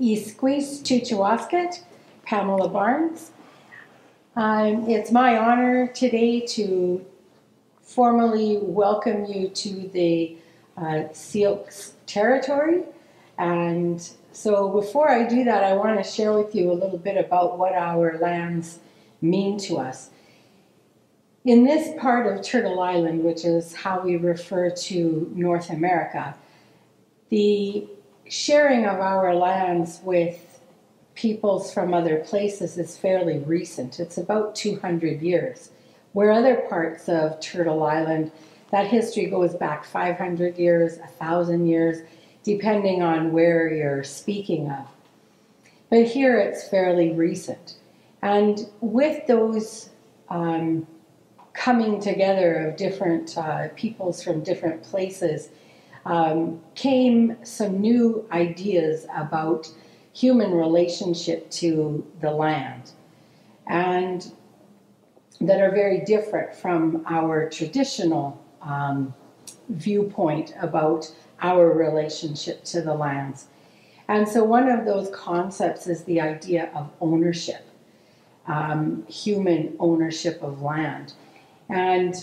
Isquis Chuchuasket, Pamela Barnes. It's my honor today to formally welcome you to the Syilx territory. And so before I do that, I want to share with you a little bit about what our lands mean to us. In this part of Turtle Island, which is how we refer to North America, the sharing of our lands with peoples from other places is fairly recent. It's about 200 years. Where other parts of Turtle Island, that history goes back 500 years, 1,000 years, depending on where you're speaking of. But here it's fairly recent. And with those coming together of different peoples from different places, came some new ideas about human relationship to the land, and that are very different from our traditional viewpoint about our relationship to the lands. And so one of those concepts is the idea of ownership, human ownership of land. And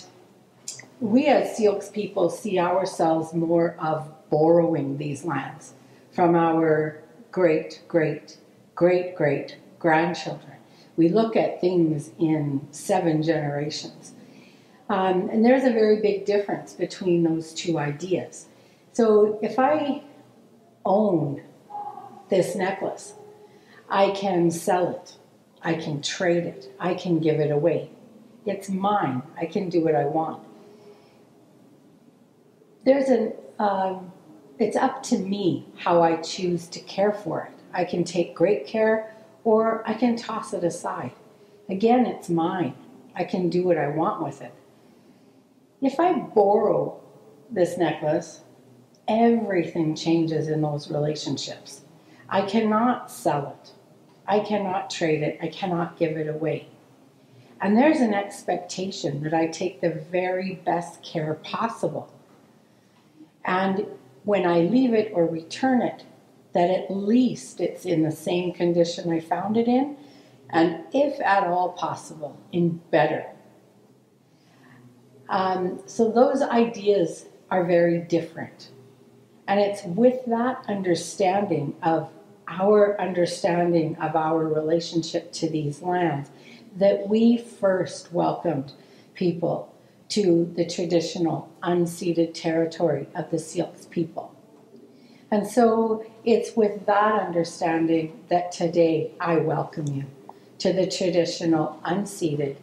we as Syilx people see ourselves more of borrowing these lands from our great-great-great-great-grandchildren. We look at things in 7 generations. And there's a very big difference between those two ideas. So if I own this necklace, I can sell it, I can trade it, I can give it away. It's mine, I can do what I want. It's up to me how I choose to care for it. I can take great care, or I can toss it aside. Again, it's mine. I can do what I want with it. If I borrow this necklace, everything changes in those relationships. I cannot sell it. I cannot trade it. I cannot give it away. And there's an expectation that I take the very best care possible. And when I leave it or return it, that at least it's in the same condition I found it in, and if at all possible, in better. So those ideas are very different. And it's with that understanding of our relationship to these lands that we first welcomed people to the traditional unceded territory of the Syilx people. And so it's with that understanding that today I welcome you to the traditional unceded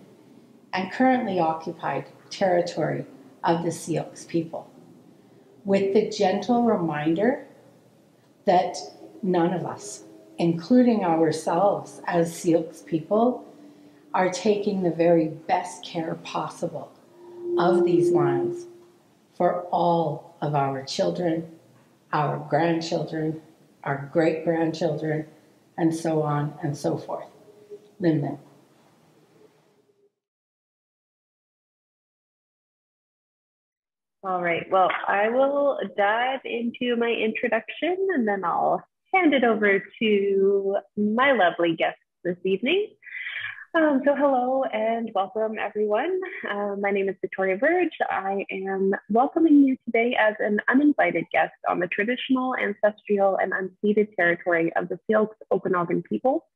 and currently occupied territory of the Syilx people, with the gentle reminder that none of us, including ourselves as Syilx people, are taking the very best care possible of these lands for all of our children, our grandchildren, our great-grandchildren, and so on and so forth. Lyndon. All right, well, I will dive into my introduction and then I'll hand it over to my lovely guests this evening. So hello and welcome everyone. My name is Victoria Verge. I am welcoming you today as an uninvited guest on the traditional, ancestral, and unceded territory of the Syilx Okanagan people.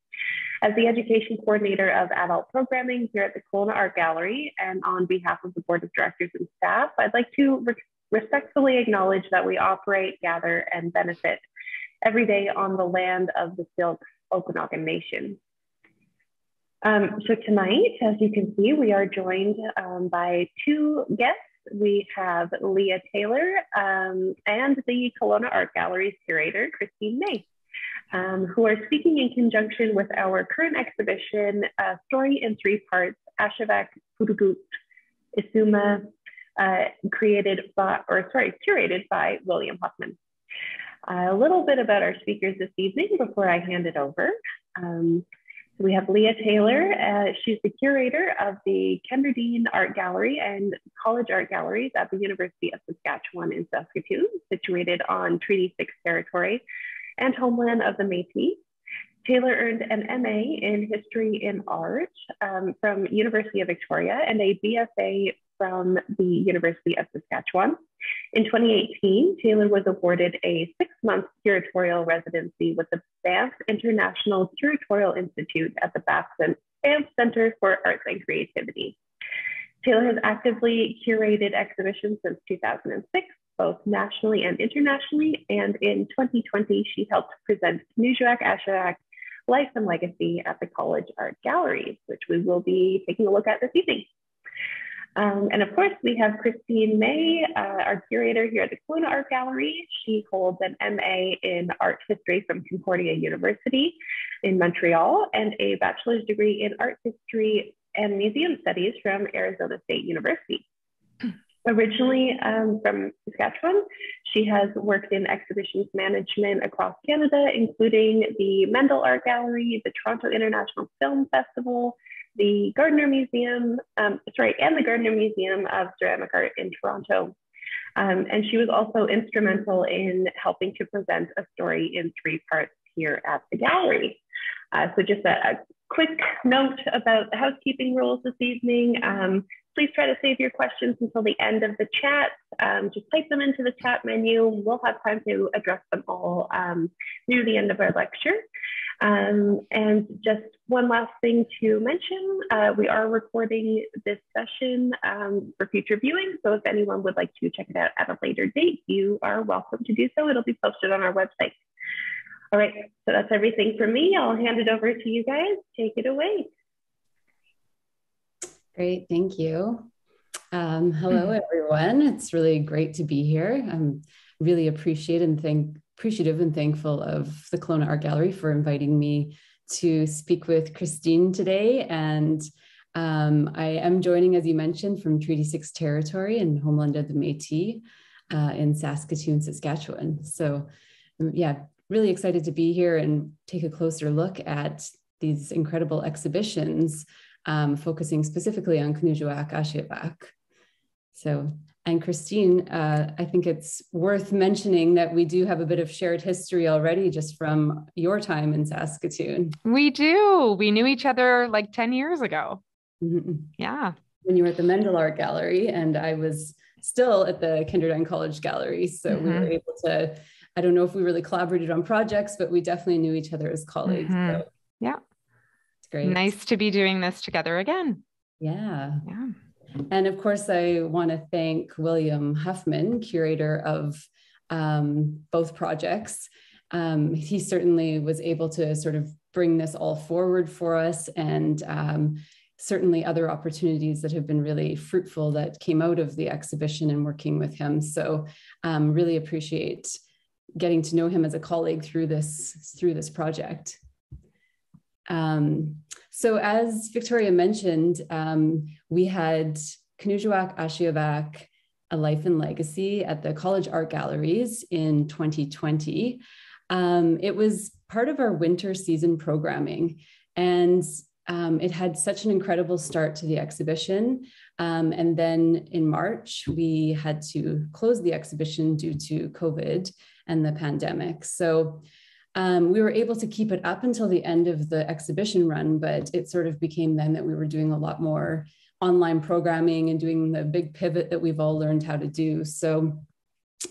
As the education coordinator of adult programming here at the Kelowna Art Gallery, and on behalf of the board of directors and staff, I'd like to respectfully acknowledge that we operate, gather, and benefit every day on the land of the Syilx Okanagan Nation. So tonight, as you can see, we are joined by 2 guests. We have Leah Taylor and the Kelowna Art Gallery's curator, Christine May, who are speaking in conjunction with our current exhibition, Story in 3 Parts, Ashevak, Pootoogook, Isuma, curated by William Huffman. A little bit about our speakers this evening before I hand it over. We have Leah Taylor. She's the curator of the Kenderdine Art Gallery and College Art Galleries at the University of Saskatchewan in Saskatoon, situated on Treaty 6 territory. and homeland of the Métis. Taylor earned an MA in History in Art from University of Victoria and a BFA from the University of Saskatchewan. In 2018, Taylor was awarded a 6-month curatorial residency with the Banff International Curatorial Institute at the Baffin Center for Arts and Creativity. Taylor has actively curated exhibitions since 2006, both nationally and internationally, and in 2020, she helped present Kenojuak, Ashevak, Life and Legacy at the College Art Gallery, which we will be taking a look at this evening. And of course, we have Christine May, our curator here at the Kelowna Art Gallery. She holds an MA in Art History from Concordia University in Montreal and a bachelor's degree in Art History and Museum Studies from Arizona State University. Originally from Saskatchewan, she has worked in exhibitions management across Canada, including the Mendel Art Gallery, the Toronto International Film Festival, the Gardner Museum, and the Gardner Museum of Ceramic Art in Toronto. And she was also instrumental in helping to present a story in 3 parts here at the gallery. So just a quick note about the housekeeping rules this evening. Please try to save your questions until the end of the chat. Just type them into the chat menu. We'll have time to address them all near the end of our lecture. And just one last thing to mention, we are recording this session for future viewing. So if anyone would like to check it out at a later date, you are welcome to do so. It'll be posted on our website. All right, so that's everything from me. I'll hand it over to you guys. Take it away. Great, thank you. Hello, everyone. It's really great to be here. I'm really appreciative and thankful of the Kelowna Art Gallery for inviting me to speak with Christine today. And I am joining, as you mentioned, from Treaty 6 territory and homeland of the Métis in Saskatoon, Saskatchewan. So yeah, really excited to be here and take a closer look at these incredible exhibitions, focusing specifically on Kenojuak, Ashevak. So, and Christine, I think it's worth mentioning that we do have a bit of shared history already just from your time in Saskatoon. We do. We knew each other like 10 years ago. Mm-hmm. Yeah. When you were at the Mendel Art Gallery and I was still at the Kenderdine College Gallery. So we were able to, I don't know if we really collaborated on projects, but we definitely knew each other as colleagues. So yeah. It's great. Nice to be doing this together again. Yeah. Yeah. And of course, I want to thank William Huffman, curator of both projects. He certainly was able to sort of bring this all forward for us, and certainly other opportunities that have been really fruitful that came out of the exhibition and working with him. So really appreciate getting to know him as a colleague through this project. So as Victoria mentioned, we had Kenojuak, Ashevak, A Life and Legacy at the College Art Galleries in 2020. It was part of our winter season programming, and it had such an incredible start to the exhibition. And then in March, we had to close the exhibition due to COVID and the pandemic. So we were able to keep it up until the end of the exhibition run, but it sort of became then that we were doing a lot more online programming and doing the big pivot that we've all learned how to do. So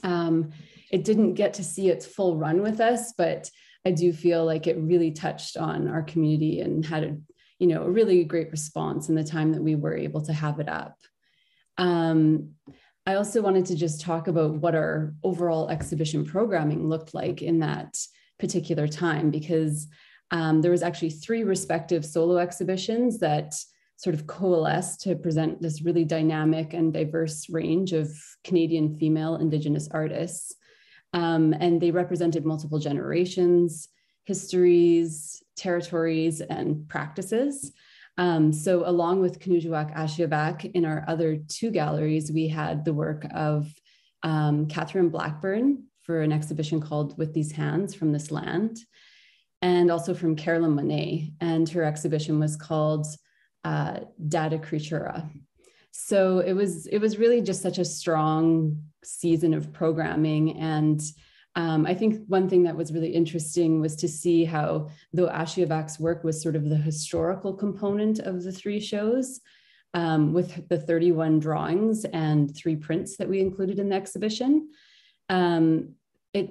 it didn't get to see its full run with us, but I do feel like it really touched on our community and had a really great response in the time that we were able to have it up. I also wanted to just talk about what our overall exhibition programming looked like in that particular time, because there was actually 3 respective solo exhibitions that sort of coalesced to present this really dynamic and diverse range of Canadian female Indigenous artists. And they represented multiple generations, histories, territories, and practices. So along with Kenojuak, Ashevak, in our other 2 galleries, we had the work of Catherine Blackburn for an exhibition called With These Hands from This Land, and also from Carolyn Monet, and her exhibition was called Data Creatura. So it was really just such a strong season of programming, and I think one thing that was really interesting was to see how, though Ashevak's work was sort of the historical component of the 3 shows, with the 31 drawings and 3 prints that we included in the exhibition. It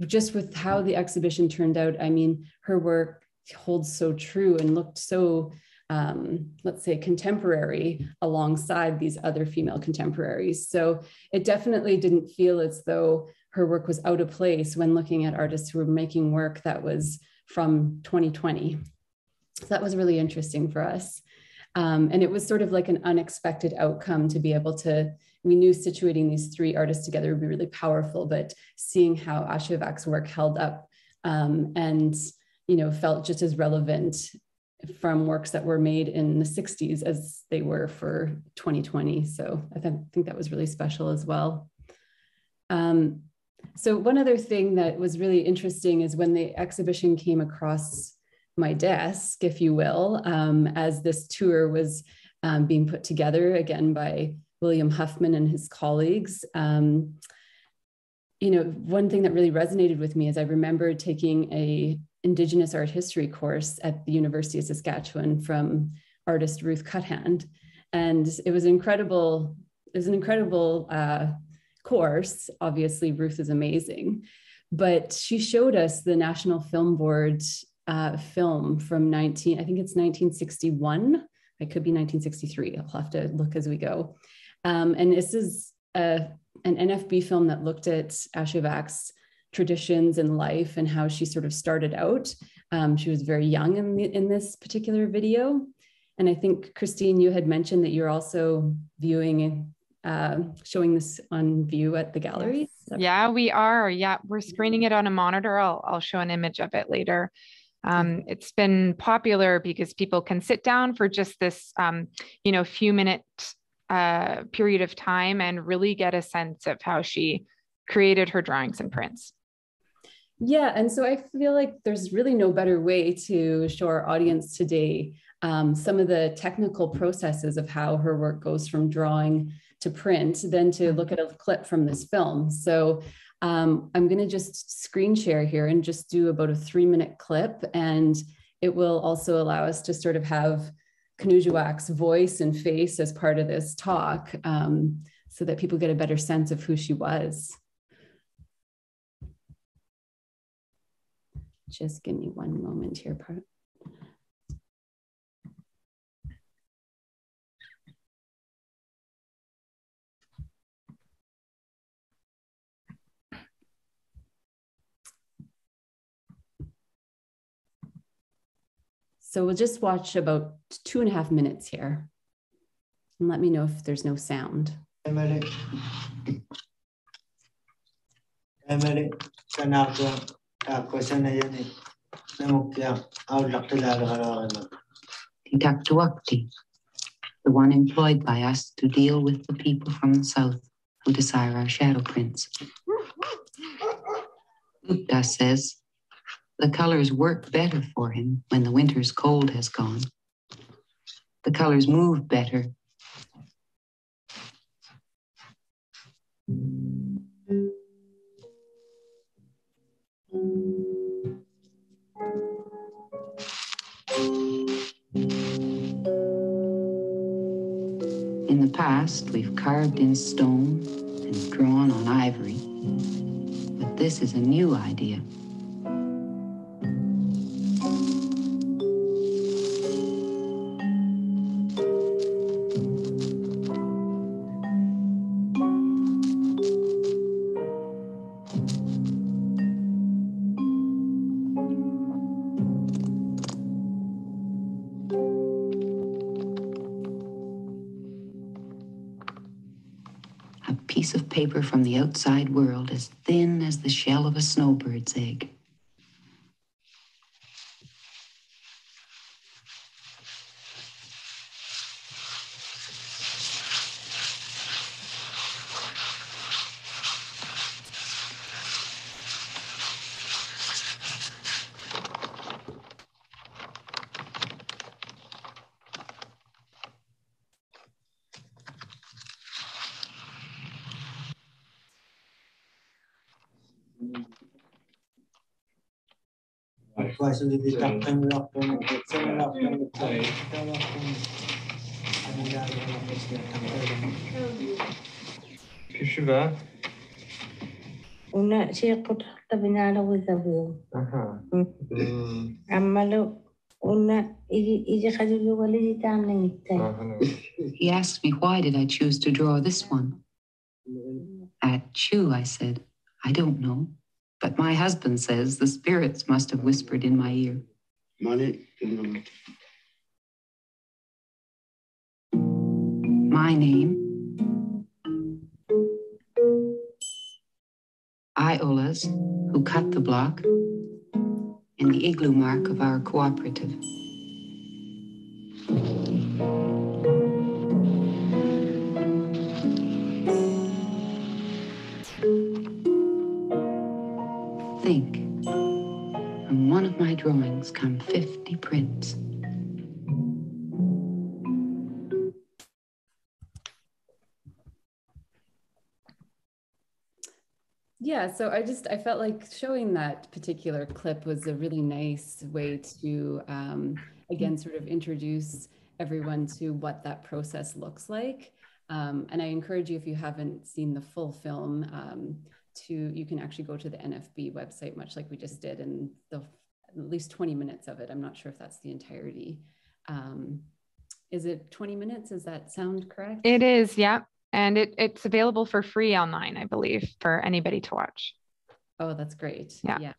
just with how the exhibition turned out, I mean, her work holds so true and looked so, let's say, contemporary alongside these other female contemporaries. So it definitely didn't feel as though her work was out of place when looking at artists who were making work that was from 2020. So that was really interesting for us. And it was sort of like an unexpected outcome to be able to, we knew situating these 3 artists together would be really powerful, but seeing how Ashevak's work held up and, you know, felt just as relevant from works that were made in the 60s as they were for 2020. So I think that was really special as well. So one other thing that was really interesting is when the exhibition came across my desk, if you will, as this tour was being put together again by William Huffman and his colleagues. You know, one thing that really resonated with me is I remember taking a Indigenous art history course at the University of Saskatchewan from artist Ruth Cuthand. And it was an incredible course. Obviously, Ruth is amazing, but she showed us the National Film Board film from I think it's 1961. It could be 1963. I'll have to look as we go. And this is an NFB film that looked at Ashevak's traditions and life and how she sort of started out. She was very young in this particular video. And I think, Christine, you had mentioned that you're also viewing, showing this on view at the gallery. Yes. Yeah, we are. Yeah, we're screening it on a monitor. I'll show an image of it later. It's been popular because people can sit down for just this, you know, few minute period of time and really get a sense of how she created her drawings and prints. Yeah, and so I feel like there's really no better way to show our audience today some of the technical processes of how her work goes from drawing to print than to look at a clip from this film. So I'm going to just screen share here and just do about a 3-minute clip, and it will also allow us to sort of have Kenojuak's voice and face as part of this talk, so that people get a better sense of who she was. Just give me one moment here. So we'll just watch about 2.5 minutes here. And let me know if there's no sound. Kenojuak, the one employed by us to deal with the people from the south who desire our shadow prints. Gupta says the colors work better for him when the winter's cold has gone. The colors move better. In the past, we've carved in stone and drawn on ivory, but this is a new idea. Piece of paper from the outside world as thin as the shell of a snowbird's egg. Una siya tabinala with the wheel. Amalo una iji khaju wali tamne. He asked me why did I choose to draw this one. Achoo, I said. I don't know. But my husband says the spirits must have whispered in my ear. My name, Iolas, who cut the block, and the igloo mark of our cooperative. Think, from one of my drawings come 50 prints. Yeah, so I felt like showing that particular clip was a really nice way to, again, sort of introduce everyone to what that process looks like. And I encourage you, if you haven't seen the full film, you can actually go to the NFB website, much like we just did, and at least 20 minutes of it. I'm not sure if that's the entirety. Is it 20 minutes? Does that sound correct? It is, yeah. And it's available for free online, I believe, for anybody to watch. Oh, that's great. Yeah.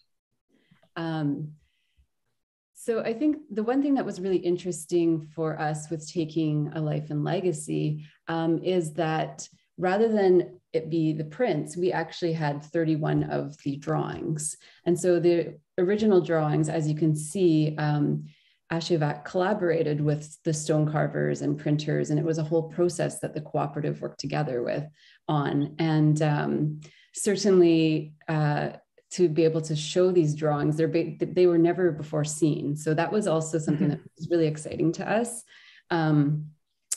So I think the one thing that was really interesting for us with taking a life and legacy is that rather than it be the prints, we actually had 31 of the drawings. And so the original drawings, as you can see, Ashevak collaborated with the stone carvers and printers, and it was a whole process that the cooperative worked together on. And certainly to be able to show these drawings, they were never before seen. So that was also something that was really exciting to us.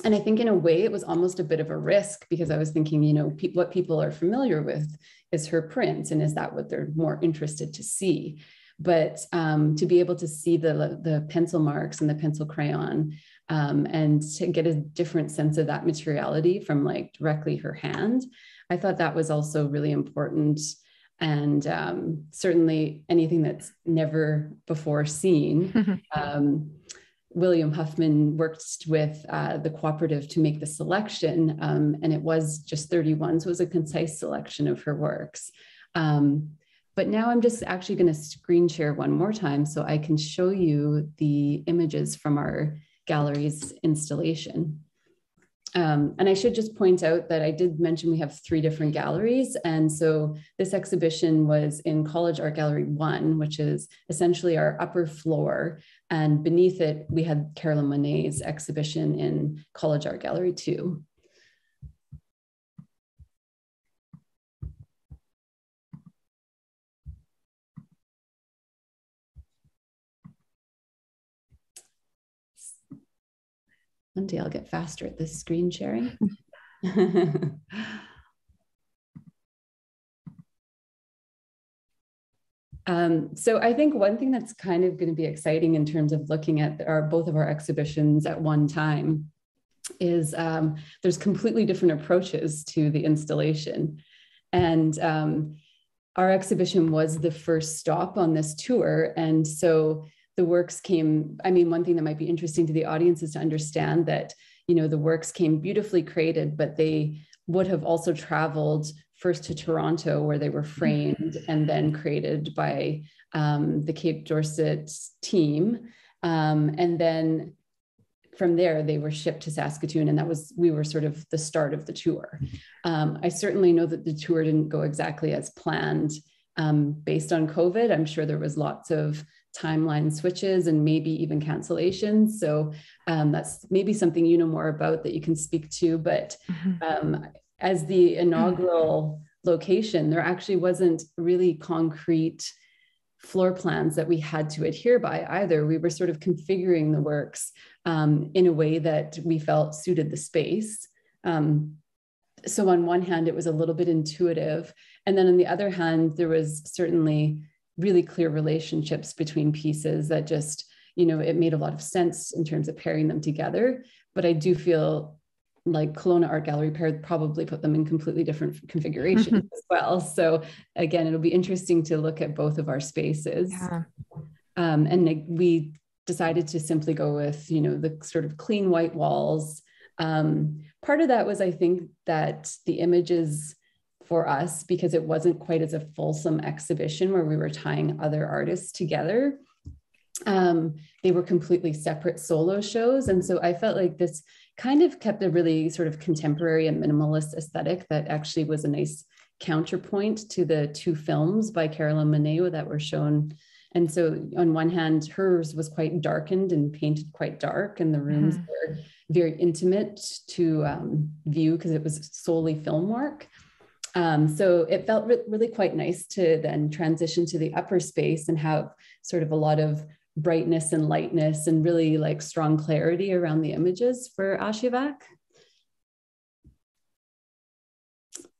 And I think in a way it was almost a bit of a risk, because I was thinking, you know, what people are familiar with is her prints, and is that what they're more interested to see? But to be able to see the pencil marks and the pencil crayon, and to get a different sense of that materiality from like directly her hand, I thought that was also really important. And certainly anything that's never before seen. William Huffman worked with the cooperative to make the selection, and it was just 31, so it was a concise selection of her works. But now I'm just actually going to screen share one more time so I can show you the images from our gallery's installation. And I should just point out that I did mention we have 3 different galleries. And so this exhibition was in College Art Gallery 1, which is essentially our upper floor. And beneath it, we had Carolyn Monet's exhibition in College Art Gallery 2. One day I'll get faster at this screen sharing. So I think one thing that's kind of going to be exciting in terms of looking at both of our exhibitions at one time is there's completely different approaches to the installation. And our exhibition was the first stop on this tour. And so the works came, I mean, one thing that might be interesting to the audience is to understand that, you know, the works came beautifully created, but they would have also traveled first to Toronto, where they were framed and then created by the Cape Dorset team. And then from there, they were shipped to Saskatoon, and we were sort of the start of the tour. I certainly know that the tour didn't go exactly as planned based on COVID. I'm sure there was lots of timeline switches and maybe even cancellations. So that's maybe something you know more about that you can speak to. But as the inaugural location, there actually wasn't really concrete floor plans that we had to adhere by either. We were sort of configuring the works in a way that we felt suited the space. So on one hand, it was a little bit intuitive. And then on the other hand, there was certainly really clear relationships between pieces that just, it made a lot of sense in terms of pairing them together. But I do feel like Kelowna Art Gallery probably put them in completely different configurations as well. So again, it'll be interesting to look at both of our spaces. Yeah. And we decided to simply go with, the sort of clean white walls. Part of that was, I think, that the images for us, because it wasn't quite as a fulsome exhibition where we were tying other artists together, they were completely separate solo shows. And so I felt like this kind of kept a really sort of contemporary and minimalist aesthetic that actually was a nice counterpoint to the two films by Carolyn Moneo that were shown. And so on one hand, hers was quite darkened and painted quite dark, and the rooms were very intimate to view because it was solely film work. So it felt really quite nice to then transition to the upper space and have sort of a lot of brightness and lightness and really like strong clarity around the images for Ashevak.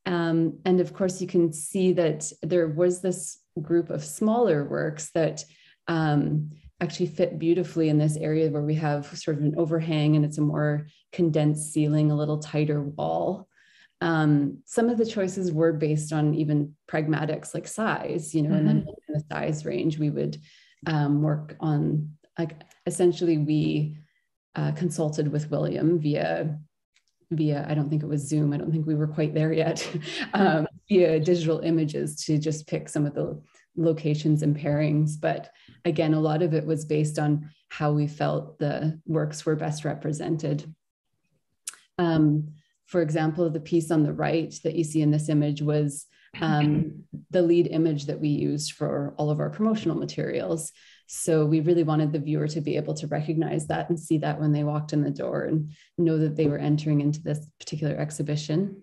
And of course, you can see that there was this group of smaller works that actually fit beautifully in this area where we have sort of an overhang and it's a more condensed ceiling, a little tighter wall. Some of the choices were based on even pragmatics like size, and then in the size range, we would work on, like, essentially we consulted with William via, I don't think it was Zoom. I don't think we were quite there yet, via digital images to just pick some of the locations and pairings. But again, a lot of it was based on how we felt the works were best represented. For example, the piece on the right that you see in this image was the lead image that we used for all of our promotional materials. So we really wanted the viewer to be able to recognize that and see that when they walked in the door and know that they were entering into this particular exhibition.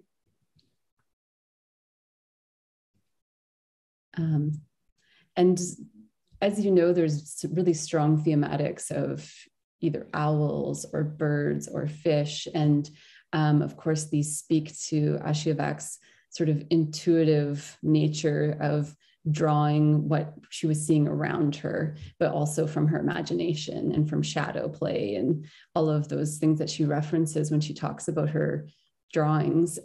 And as you know, there's really strong thematics of either owls or birds or fish. And of course, these speak to Ashevak's sort of intuitive nature of drawing what she was seeing around her, but also from her imagination and from shadow play and all of those things that she references when she talks about her drawings.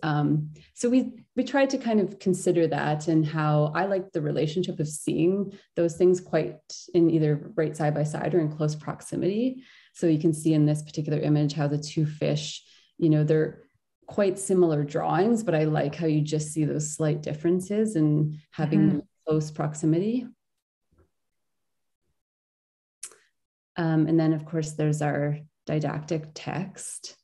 So we tried to kind of consider that, and how I like the relationship of seeing those things quite in either right side by side or in close proximity. So you can see in this particular image how the two fish, they're quite similar drawings, but I like how you just see those slight differences in having them in close proximity. And then of course, there's our didactic text.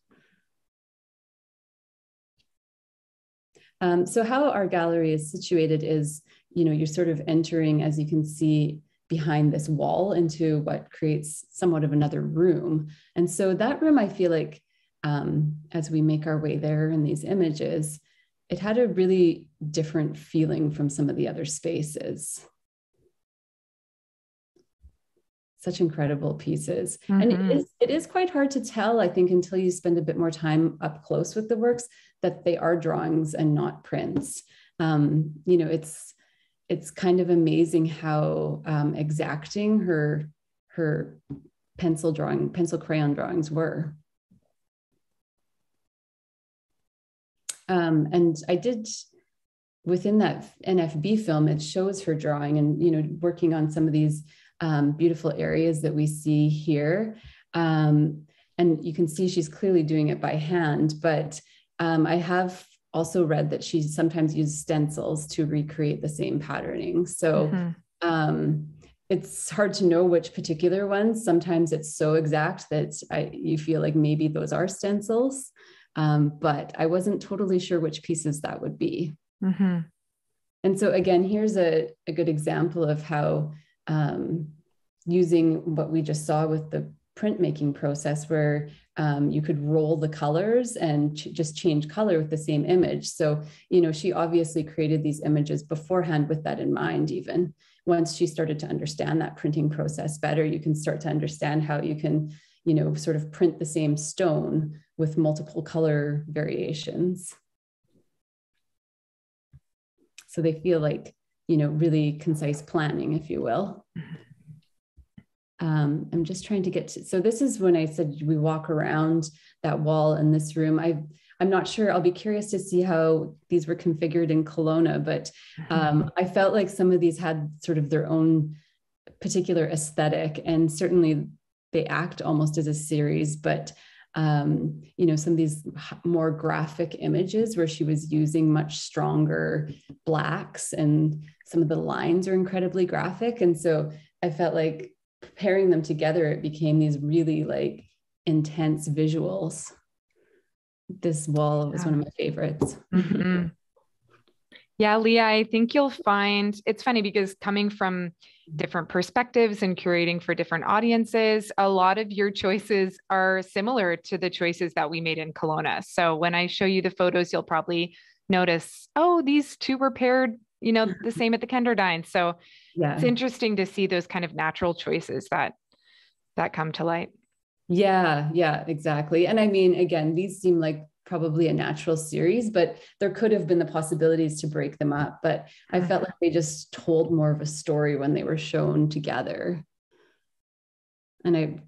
So how our gallery is situated is, you're sort of entering, as you can see, behind this wall into what creates somewhat of another room. And so that room, I feel like, as we make our way there in these images, it had a really different feeling from some of the other spaces. Such incredible pieces. And it is quite hard to tell, I think, until you spend a bit more time up close with the works, that they are drawings and not prints. It's kind of amazing how exacting her pencil crayon drawings were. And I did, within that NFB film, it shows her drawing and, working on some of these beautiful areas that we see here. And you can see she's clearly doing it by hand, but I have also read that she sometimes uses stencils to recreate the same patterning. So it's hard to know which particular ones. Sometimes it's so exact that you feel like maybe those are stencils, but I wasn't totally sure which pieces that would be. And so again, here's a good example of how using what we just saw with the printmaking process, where you could roll the colors and just change color with the same image. So, she obviously created these images beforehand with that in mind. Even once she started to understand that printing process better, you can start to understand how you can, sort of print the same stone with multiple color variations. So they feel like, you know, really concise planning, if you will. I'm just trying to get to, so this is when I said we walk around that wall in this room. I'm not sure, I'll be curious to see how these were configured in Kelowna, but I felt like some of these had sort of their own particular aesthetic, and certainly they act almost as a series, but you know, some of these more graphic images where she was using much stronger blacks, and some of the lines are incredibly graphic. And so I felt like pairing them together, it became these really like intense visuals. This wall was one of my favorites. Mm-hmm. Yeah, Leah, I think you'll find it's funny because coming from different perspectives and curating for different audiences, a lot of your choices are similar to the choices that we made in Kelowna. So when I show you the photos, you'll probably notice, oh, these two were paired, you know, the same at the Kenderdine. So yeah, it's interesting to see those kind of natural choices that come to light. Yeah, exactly. And I mean, again, these seem like probably a natural series, but there could have been the possibilities to break them up. But I felt like they just told more of a story when they were shown together. And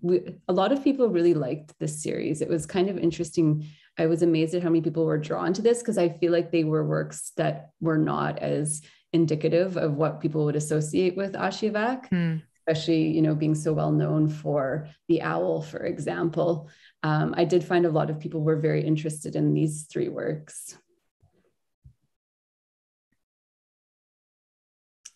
a lot of people really liked this series. It was kind of interesting. I was amazed at how many people were drawn to this, because I feel like they were works that were not as indicative of what people would associate with Ashevak. Especially, you know, being so well known for the owl, for example. I did find a lot of people were very interested in these three works.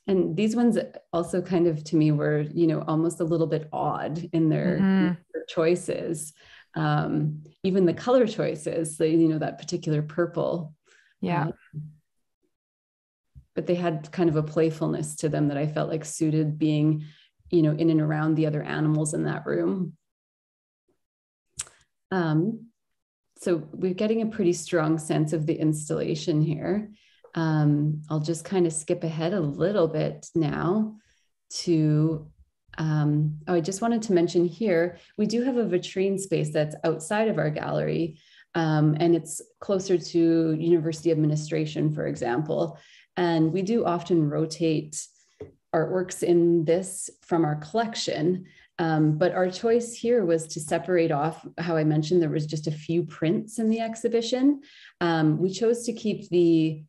And these ones also kind of, to me, were, you know, almost a little bit odd in their choices. Even the color choices, so, you know, that particular purple. Yeah. But they had kind of a playfulness to them that I felt like suited being, you know, in and around the other animals in that room. So we're getting a pretty strong sense of the installation here. I'll just kind of skip ahead a little bit now to, I just wanted to mention here, we do have a vitrine space that's outside of our gallery, and it's closer to university administration, for example. And we do often rotate artworks in this from our collection. But our choice here was to separate off, how I mentioned, there was just a few prints in the exhibition. We chose to keep the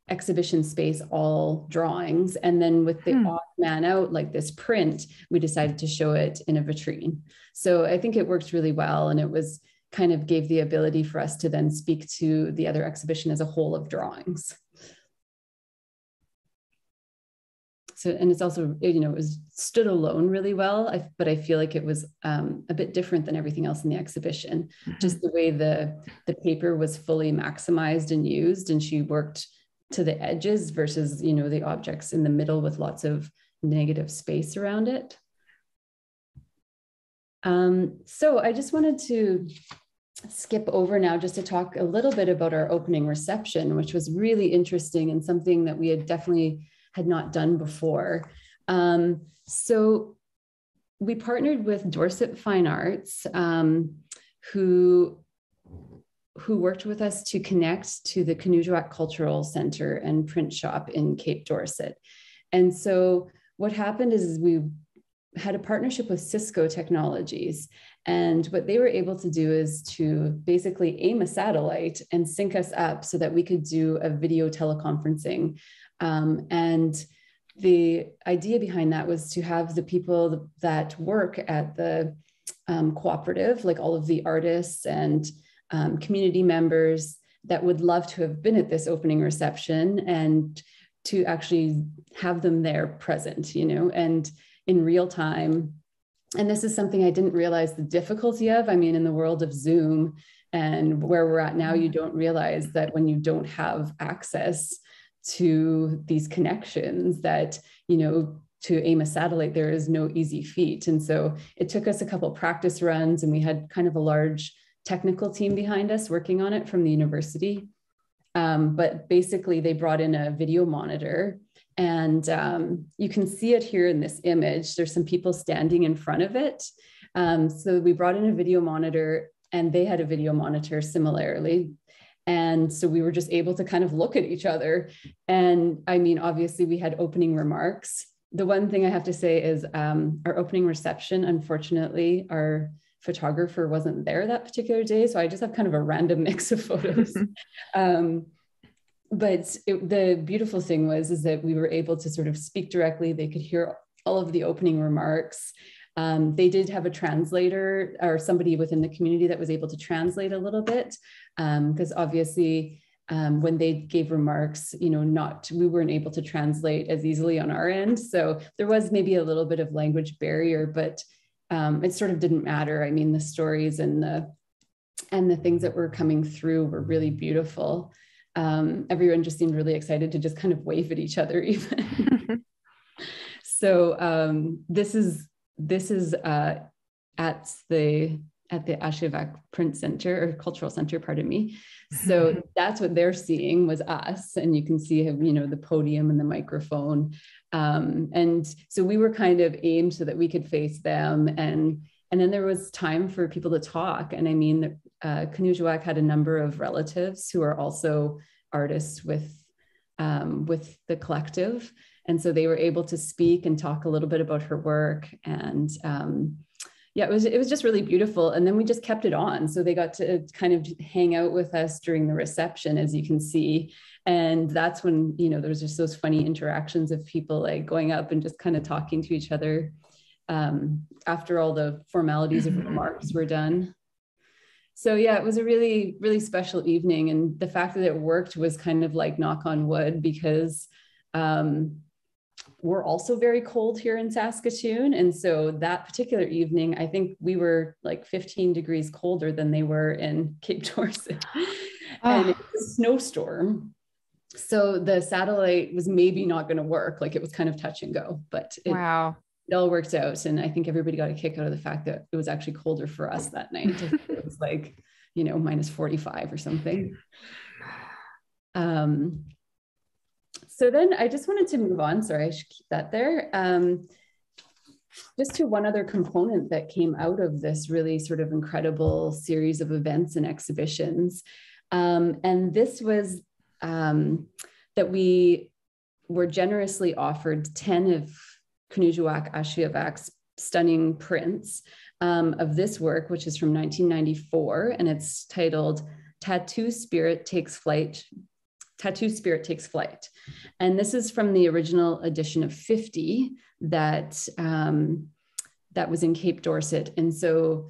exhibition space all drawings. And then with the odd man out, like this print, we decided to show it in a vitrine. So I think it worked really well. And it was kind of gave the ability for us to then speak to the other exhibition as a whole of drawings. So, and it's also, you know, it was stood alone really well, but I feel like it was a bit different than everything else in the exhibition. Just the way the paper was fully maximized and used, and she worked to the edges versus, you know, the objects in the middle with lots of negative space around it. So I just wanted to skip over now just to talk a little bit about our opening reception, which was really interesting and something that we had definitely had not done before. So we partnered with Dorset Fine Arts, who worked with us to connect to the Kenojuak Cultural Center and Print Shop in Cape Dorset. And so what happened is we had a partnership with Cisco Technologies. And what they were able to do is to basically aim a satellite and sync us up so that we could do a video teleconferencing. And the idea behind that was to have the people that work at the cooperative, like all of the artists and community members that would love to have been at this opening reception, and to actually have them there present, you know, and in real time. And this is something I didn't realize the difficulty of. I mean, in the world of Zoom and where we're at now, you don't realize that when you don't have access to these connections that, you know, to aim a satellite, there is no easy feat. And so it took us a couple practice runs, and we had kind of a large technical team behind us working on it from the university. But basically they brought in a video monitor, and you can see it here in this image. There's some people standing in front of it. So we brought in a video monitor, and they had a video monitor similarly. And so we were just able to kind of look at each other. And I mean, obviously we had opening remarks. The one thing I have to say is our opening reception, unfortunately, our photographer wasn't there that particular day. So I just have kind of a random mix of photos. But the beautiful thing is that we were able to sort of speak directly. They could hear all of the opening remarks. They did have a translator or somebody within the community that was able to translate a little bit, because obviously when they gave remarks, we weren't able to translate as easily on our end. So there was maybe a little bit of language barrier, but it sort of didn't matter. I mean, the stories and the things that were coming through were really beautiful. Everyone just seemed really excited to just kind of wave at each other even. So this is at the Ashevak Print Center or Cultural Center, pardon me. So that's what they're seeing was us, and you can see the podium and the microphone, and so we were kind of aimed so that we could face them, and then there was time for people to talk. And I mean, Kenojuak had a number of relatives who are also artists with the collective. And so they were able to speak and talk a little bit about her work. And yeah, it was just really beautiful. And then we just kept it on. So they got to kind of hang out with us during the reception, as you can see. And that's when, there was just those funny interactions of people like going up and just kind of talking to each other after all the formalities of remarks were done. So yeah, it was a really, really special evening. And the fact that it worked was kind of like knock on wood, because we're also very cold here in Saskatoon. And so that particular evening, I think we were like 15 degrees colder than they were in Cape Dorset. And it was a snowstorm. So the satellite was maybe not going to work. Like it was kind of touch and go, but it all worked out. And I think everybody got a kick out of the fact that it was actually colder for us that night. It was like, minus 45 or something. So then I just wanted to move on. Sorry, I should keep that there. Just to one other component that came out of this really sort of incredible series of events and exhibitions. And this was that we were generously offered 10 of Kenojuak Ashevak's stunning prints of this work, which is from 1994, and it's titled Tattoo Spirit Takes Flight. And this is from the original edition of 50 that was in Cape Dorset. And so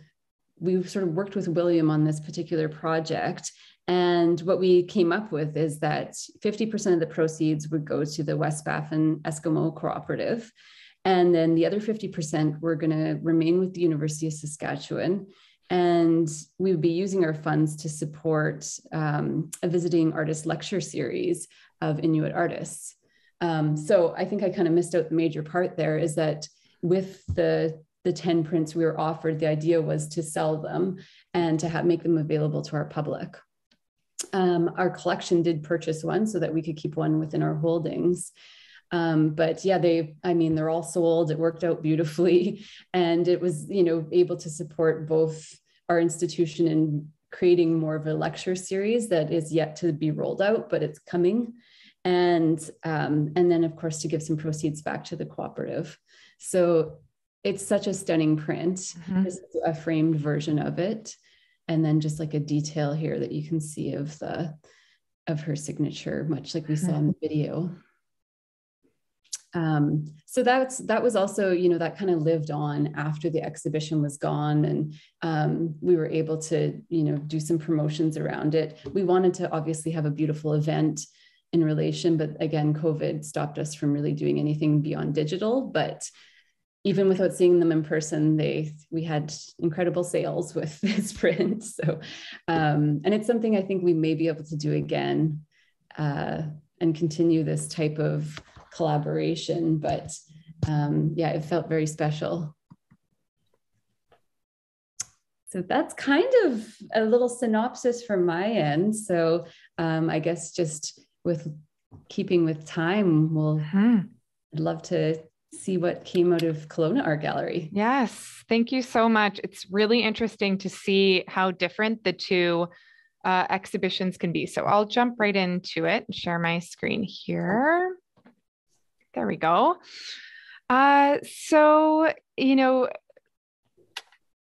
we sort of worked with William on this particular project. And what we came up with is that 50% of the proceeds would go to the West Baffin Eskimo Cooperative. And then the other 50% were going to remain with the University of Saskatchewan. And we would be using our funds to support a visiting artist lecture series of Inuit artists. So I think I kind of missed out the major part there, is that with the 10 prints we were offered, the idea was to sell them and to make them available to our public. Our collection did purchase one so that we could keep one within our holdings. But yeah, they're all sold. It worked out beautifully. And it was, able to support both our institution in creating more of a lecture series that is yet to be rolled out, but it's coming. And then of course, to give some proceeds back to the cooperative. So it's such a stunning print. This is a framed version of it. And then just like a detail here that you can see of her signature, much like we saw in the video. So that was also, that kind of lived on after the exhibition was gone, and we were able to, do some promotions around it. We wanted to obviously have a beautiful event in relation, but again, COVID stopped us from really doing anything beyond digital. But even without seeing them in person, we had incredible sales with this print. So, and it's something I think we may be able to do again and continue this type of collaboration, but yeah, it felt very special. So that's kind of a little synopsis from my end. So I guess just with keeping with time, I'd love to see what came out of Kelowna Art Gallery. Yes, thank you so much. It's really interesting to see how different the two exhibitions can be. So I'll jump right into it and share my screen here. There we go. So, you know,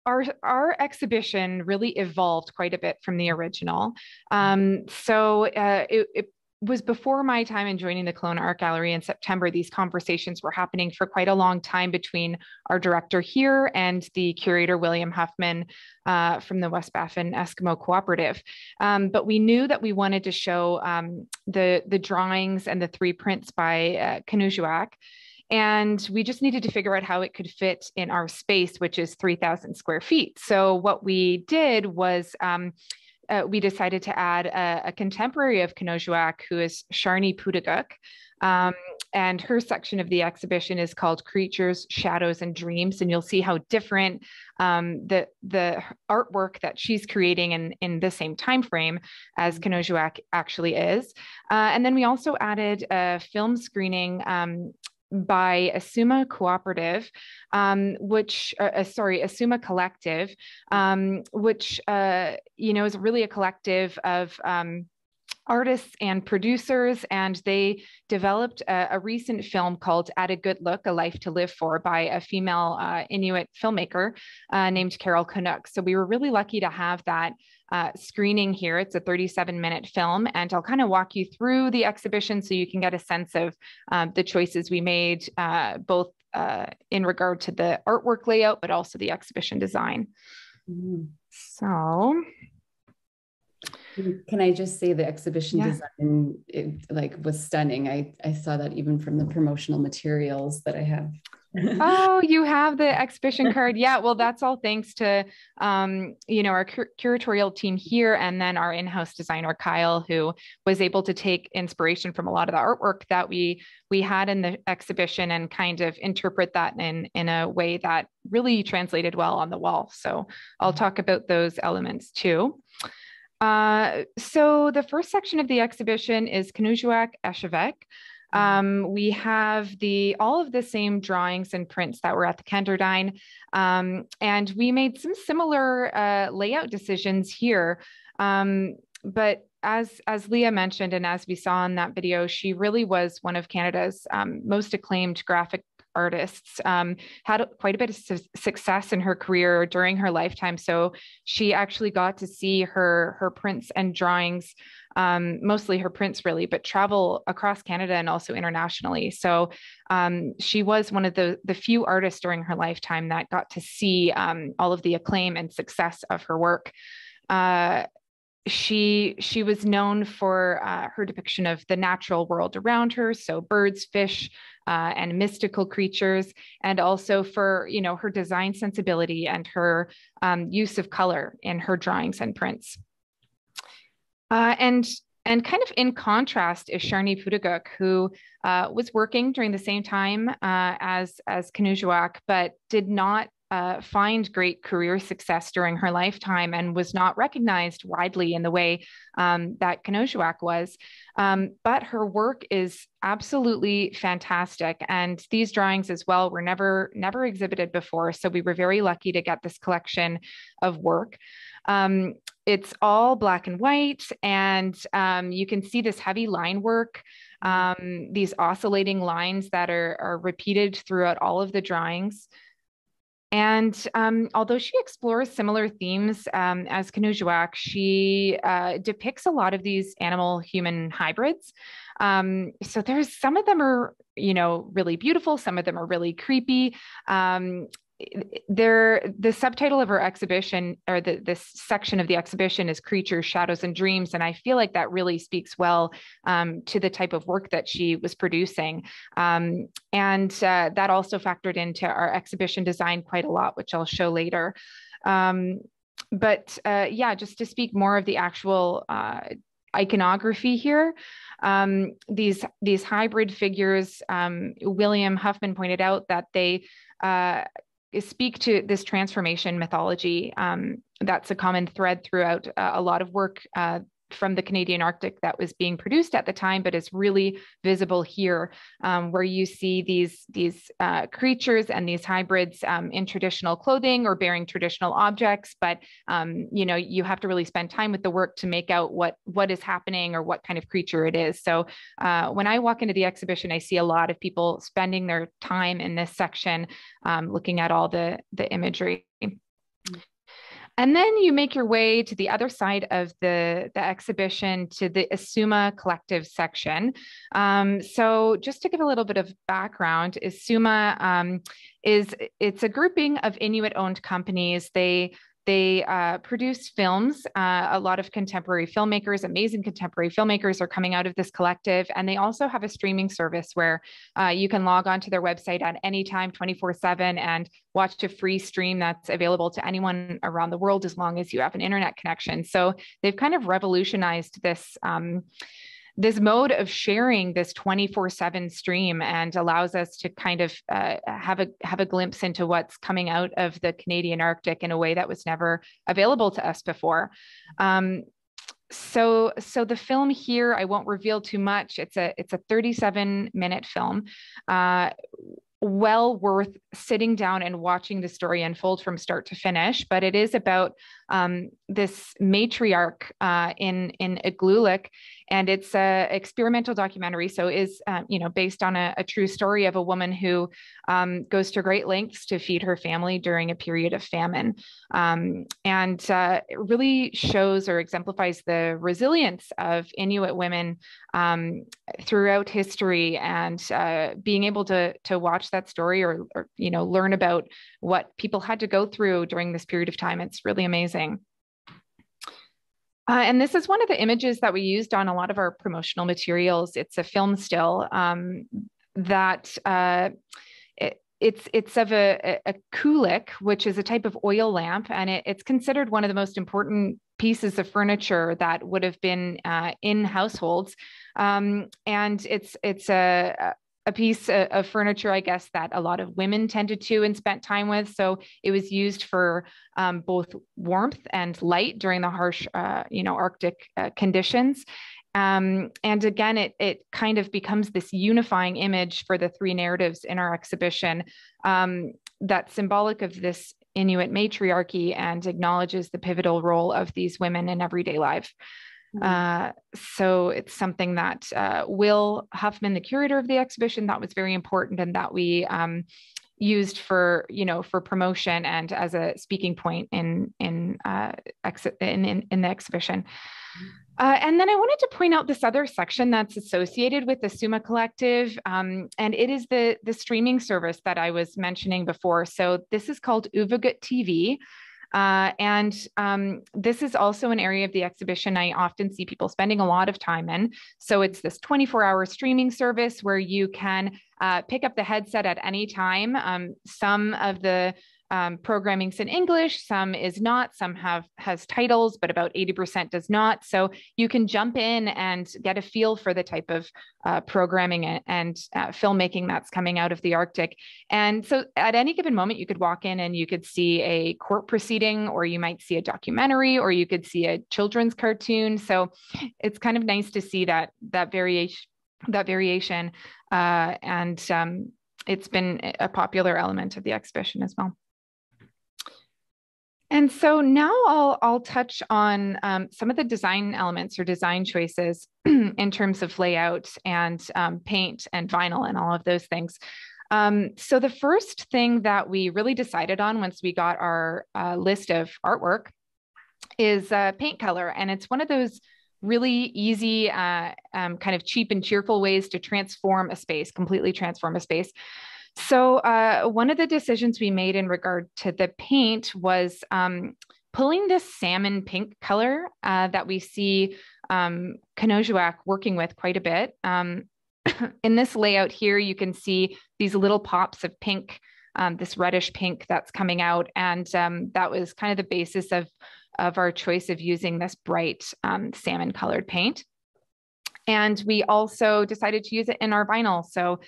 our exhibition really evolved quite a bit from the original. It was before my time in joining the Kelowna Art Gallery in September. These conversations were happening for quite a long time between our director here and the curator, William Huffman, from the West Baffin Eskimo Cooperative. But we knew that we wanted to show the drawings and the 3 prints by Kenojuak. And we just needed to figure out how it could fit in our space, which is 3,000 square feet. So what we did was we decided to add a contemporary of Kenojuak, who is Pootoogook. And her section of the exhibition is called Creatures, Shadows, and Dreams. And you'll see how different the artwork that she's creating in the same time frame as Kenojuak actually is. And then we also added a film screening by Asuma Cooperative, Asuma Collective, which you know, is really a collective of artists and producers, and they developed a recent film called At a Good Look, A Life to Live For by a female Inuit filmmaker named Carol Canuck. So we were really lucky to have that screening here. It's a 37-minute film, and I'll kind of walk you through the exhibition so you can get a sense of the choices we made, both in regard to the artwork layout, but also the exhibition design. So... Can I just say the exhibition design, was stunning. I saw that even from the promotional materials that I have. Oh, you have the exhibition card. Yeah, well, that's all thanks to, you know, our curatorial team here, and then our in-house designer, Kyle, who was able to take inspiration from a lot of the artwork that we had in the exhibition and kind of interpret that in a way that really translated well on the wall. So I'll talk about those elements too. So the first section of the exhibition is Kenojuak Ashevak. We have all of the same drawings and prints that were at the Kenderdine, and we made some similar layout decisions here. But as Leah mentioned, and as we saw in that video, she really was one of Canada's most acclaimed graphic artists, had quite a bit of success in her career during her lifetime. So she actually got to see her prints and drawings, mostly her prints really, but travel across Canada and also internationally. So she was one of the few artists during her lifetime that got to see all of the acclaim and success of her work. She was known for her depiction of the natural world around her, so birds, fish, and mystical creatures, and also for, you know, her design sensibility and her use of color in her drawings and prints. And kind of in contrast is Pootoogook, who was working during the same time as Kenojuak, but did not find great career success during her lifetime and was not recognized widely in the way that Kenojuak was. But her work is absolutely fantastic. And these drawings as well were never exhibited before. So we were very lucky to get this collection of work. It's all black and white, and you can see this heavy line work, these oscillating lines that are repeated throughout all of the drawings. And although she explores similar themes as Kenojuak, she depicts a lot of these animal-human hybrids. So there's some of them are, you know, really beautiful. Some of them are really creepy. The subtitle of her exhibition, or this section of the exhibition, is Creatures, Shadows, and Dreams. And I feel like that really speaks well to the type of work that she was producing. And that also factored into our exhibition design quite a lot, which I'll show later. Yeah, just to speak more of the actual iconography here, these hybrid figures, William Huffman pointed out that they speak to this transformation mythology. That's a common thread throughout a lot of work from the Canadian Arctic that was being produced at the time, but is really visible here, where you see these creatures and these hybrids in traditional clothing or bearing traditional objects. But, you know, you have to really spend time with the work to make out what is happening or what kind of creature it is. So when I walk into the exhibition, I see a lot of people spending their time in this section, looking at all the imagery. And then you make your way to the other side of the exhibition to the Asuma Collective section. So just to give a little bit of background, Isuma it's a grouping of Inuit-owned companies. They produce films. A lot of contemporary filmmakers, amazing contemporary filmmakers, are coming out of this collective. And they also have a streaming service where you can log on to their website at any time, 24/7, and watch a free stream that's available to anyone around the world as long as you have an internet connection. So they've kind of revolutionized this mode of sharing this 24/7 stream, and allows us to kind of have a glimpse into what's coming out of the Canadian Arctic in a way that was never available to us before. So the film here, I won't reveal too much. It's a 37-minute film. Well worth sitting down and watching the story unfold from start to finish. But it is about this matriarch in Kulik, and it's an experimental documentary. So is based on a true story of a woman who goes to great lengths to feed her family during a period of famine, and it really shows or exemplifies the resilience of Inuit women throughout history, and being able to watch that story or learn about what people had to go through during this period of time. It's really amazing. And this is one of the images that we used on a lot of our promotional materials. It's a film still that it's of a Kulik, which is a type of oil lamp, and it's considered one of the most important pieces of furniture that would have been in households. And it's a piece of furniture, I guess, that a lot of women tended to and spent time with. So it was used for both warmth and light during the harsh, Arctic conditions. And again, it kind of becomes this unifying image for the three narratives in our exhibition, that's symbolic of this Inuit matriarchy and acknowledges the pivotal role of these women in everyday life. So it's something that Will Huffman, the curator of the exhibition, thought was very important, and that we used for promotion and as a speaking point in the exhibition. And then I wanted to point out this other section that's associated with the Asuma Collective, and it is the streaming service that I was mentioning before. So this is called Pootoogook TV. And this is also an area of the exhibition I often see people spending a lot of time in. So it's this 24-hour streaming service where you can pick up the headset at any time. Some of the programming's in English, some is not, some has titles, but about 80% does not. So you can jump in and get a feel for the type of programming and filmmaking that's coming out of the Arctic. And so at any given moment, you could walk in and you could see a court proceeding, or you might see a documentary, or you could see a children's cartoon. So it's kind of nice to see that variation. And it's been a popular element of the exhibition as well. And so now I'll touch on some of the design elements or design choices in terms of layout and paint and vinyl and all of those things. So the first thing that we really decided on once we got our list of artwork is paint color. And it's one of those really easy, kind of cheap and cheerful ways to completely transform a space. So one of the decisions we made in regard to the paint was pulling this salmon pink color that we see Kenojuak working with quite a bit. In this layout here, you can see these little pops of pink, this reddish pink that's coming out. And that was kind of the basis of our choice of using this bright salmon colored paint. And we also decided to use it in our vinyl. So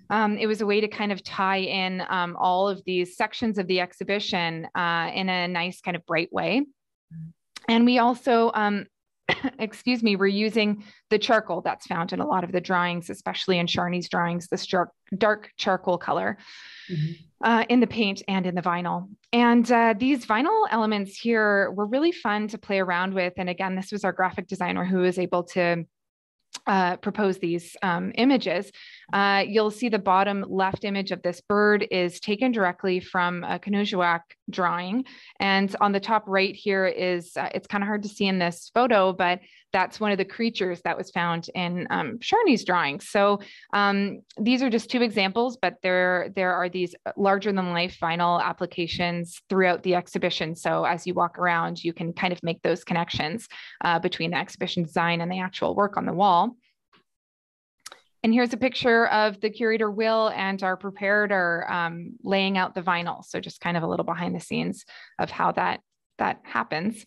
it was a way to kind of tie in all of these sections of the exhibition in a nice kind of bright way. And we also excuse me, we're using the charcoal that's found in a lot of the drawings, especially in Sharney's drawings, this dark charcoal color in the paint and in the vinyl. And these vinyl elements here were really fun to play around with. And again, this was our graphic designer who was able to propose these images. You'll see the bottom left image of this bird is taken directly from a Kenojuak drawing. And on the top right here is, it's kind of hard to see in this photo, but that's one of the creatures that was found in Sharney's drawing. So these are just two examples, but there are these larger than life vinyl applications throughout the exhibition. So as you walk around, you can kind of make those connections between the exhibition design and the actual work on the wall. And here's a picture of the curator Will and our preparator laying out the vinyl. So just kind of a little behind the scenes of how that happens.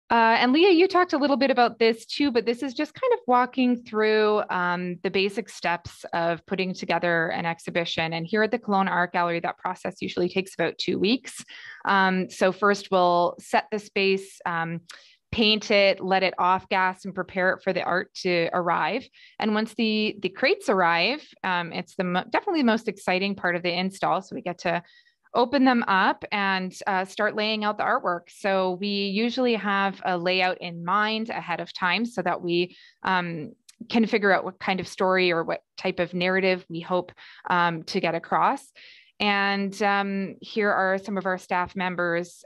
And Leah, you talked a little bit about this too, but this is just kind of walking through the basic steps of putting together an exhibition. And here at the Kelowna Art Gallery, that process usually takes about 2 weeks. So first we'll set the space, paint it, let it off gas, and prepare it for the art to arrive. And once the crates arrive, it's definitely the most exciting part of the install. So we get to open them up and start laying out the artwork. So we usually have a layout in mind ahead of time so that we can figure out what kind of story or what type of narrative we hope to get across. And here are some of our staff members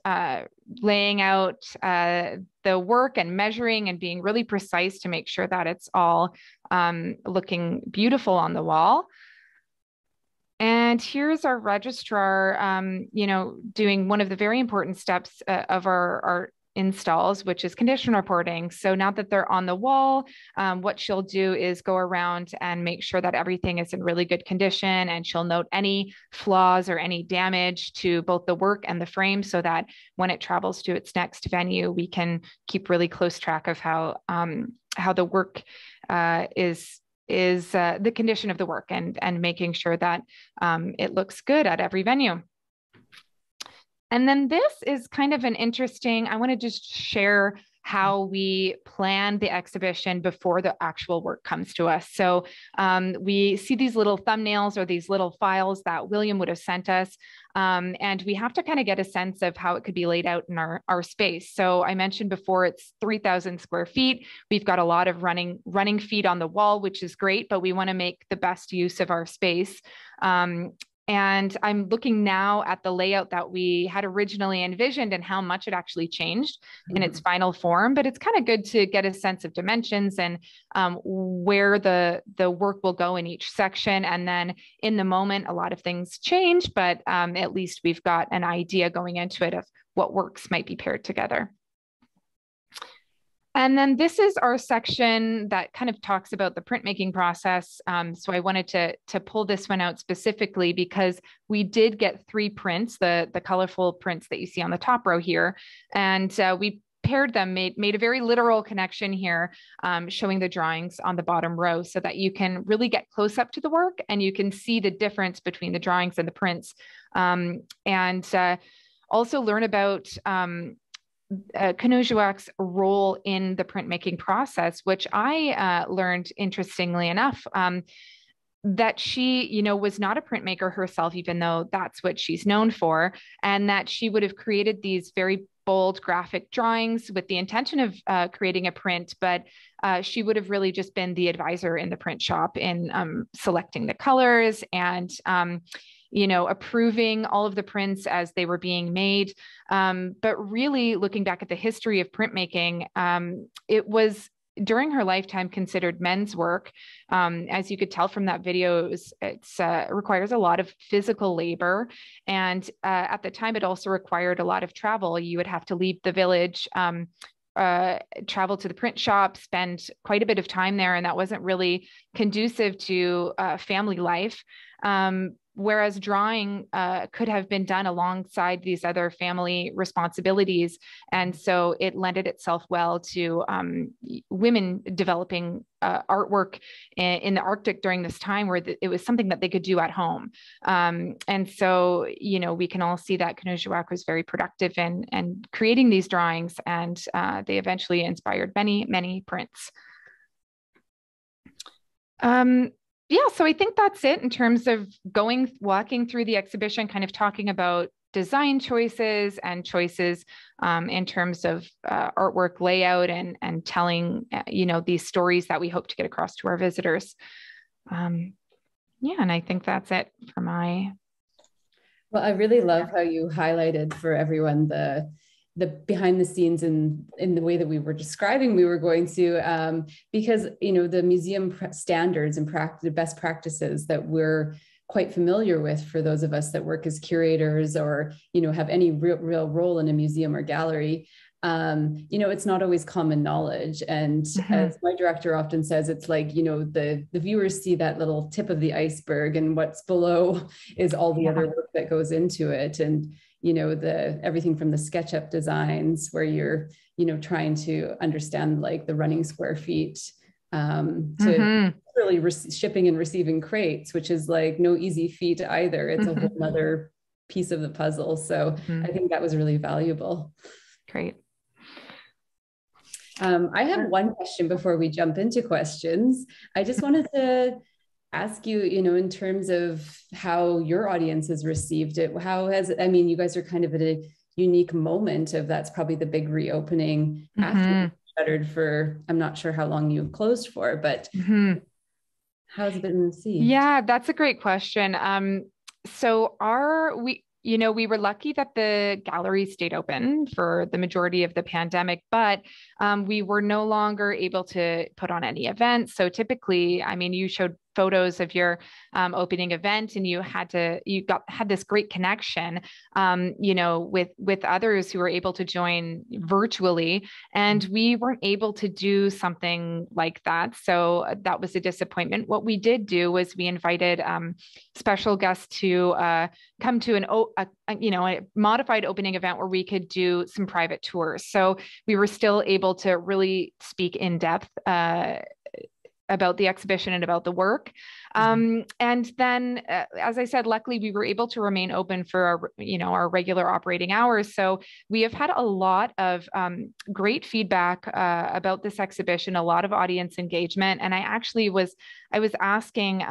laying out the work and measuring and being really precise to make sure that it's all looking beautiful on the wall. And here's our registrar, doing one of the very important steps of our installs, which is condition reporting. So now that they're on the wall, what she'll do is go around and make sure that everything is in really good condition. And she'll note any flaws or any damage to both the work and the frame so that when it travels to its next venue, we can keep really close track of how the work is the condition of the work and making sure that it looks good at every venue. And then this is kind of an interesting, I want to just share how we plan the exhibition before the actual work comes to us. So we see these little thumbnails or these little files that William would have sent us. And we have to kind of get a sense of how it could be laid out in our space. So I mentioned before, it's 3,000 square feet. We've got a lot of running feet on the wall, which is great, but we want to make the best use of our space. And I'm looking now at the layout that we had originally envisioned and how much it actually changed in its final form. But it's kind of good to get a sense of dimensions and where the work will go in each section. And then in the moment, a lot of things change, but at least we've got an idea going into it of what works might be paired together. And then this is our section that kind of talks about the printmaking process. So I wanted to pull this one out specifically because we did get 3 prints, the colorful prints that you see on the top row here. And we paired them, made a very literal connection here, showing the drawings on the bottom row so that you can really get close up to the work and you can see the difference between the drawings and the prints. And also learn about Kenojuak's role in the printmaking process, which I learned, interestingly enough, that she, was not a printmaker herself, even though that's what she's known for, and that she would have created these very bold graphic drawings with the intention of creating a print, but she would have really just been the advisor in the print shop in selecting the colors and approving all of the prints as they were being made. But really looking back at the history of printmaking, it was during her lifetime considered men's work. As you could tell from that video, it requires a lot of physical labor. And at the time, it also required a lot of travel. You would have to leave the village, travel to the print shop, spend quite a bit of time there. And that wasn't really conducive to family life. whereas drawing could have been done alongside these other family responsibilities. And so it lended itself well to women developing artwork in the Arctic during this time, where it was something that they could do at home. And so, you know, we can all see that Kenojuak was very productive in creating these drawings, and they eventually inspired many, many prints. Yeah, so I think that's it in terms of walking through the exhibition, kind of talking about design choices and choices in terms of artwork layout and telling, you know, these stories that we hope to get across to our visitors. Yeah, and I think that's it for my... Well, I really love how you highlighted for everyone the behind the scenes in the way that we were describing we were going to, because, you know, the museum standards and the best practices that we're quite familiar with for those of us that work as curators or, you know, have any real role in a museum or gallery, you know, it's not always common knowledge. And as my director often says, it's like, you know, the viewers see that little tip of the iceberg, and what's below is all the other work that goes into it. And, you know, everything from the SketchUp designs where you're, you know, trying to understand like the running square feet to really shipping and receiving crates, which is like no easy feat either. It's a whole other piece of the puzzle. So I think that was really valuable. Great. I have one question before we jump into questions. I just wanted to ask you, you know, in terms of how your audience has received it, I mean, you guys are kind of at a unique moment of that's probably the big reopening after you shuttered for, I'm not sure how long you closed for, but how's it been received? Yeah, that's a great question. So we were lucky that the gallery stayed open for the majority of the pandemic, but we were no longer able to put on any events. So typically, I mean, you showed photos of your opening event, and you had this great connection, you know, with others who were able to join virtually, and we weren't able to do something like that. So that was a disappointment. What we did do was we invited special guests to come to a modified opening event where we could do some private tours. So we were still able to really speak in depth about the exhibition and about the work. And then, as I said, luckily we were able to remain open for our regular operating hours. So we have had a lot of great feedback about this exhibition, a lot of audience engagement. And I was asking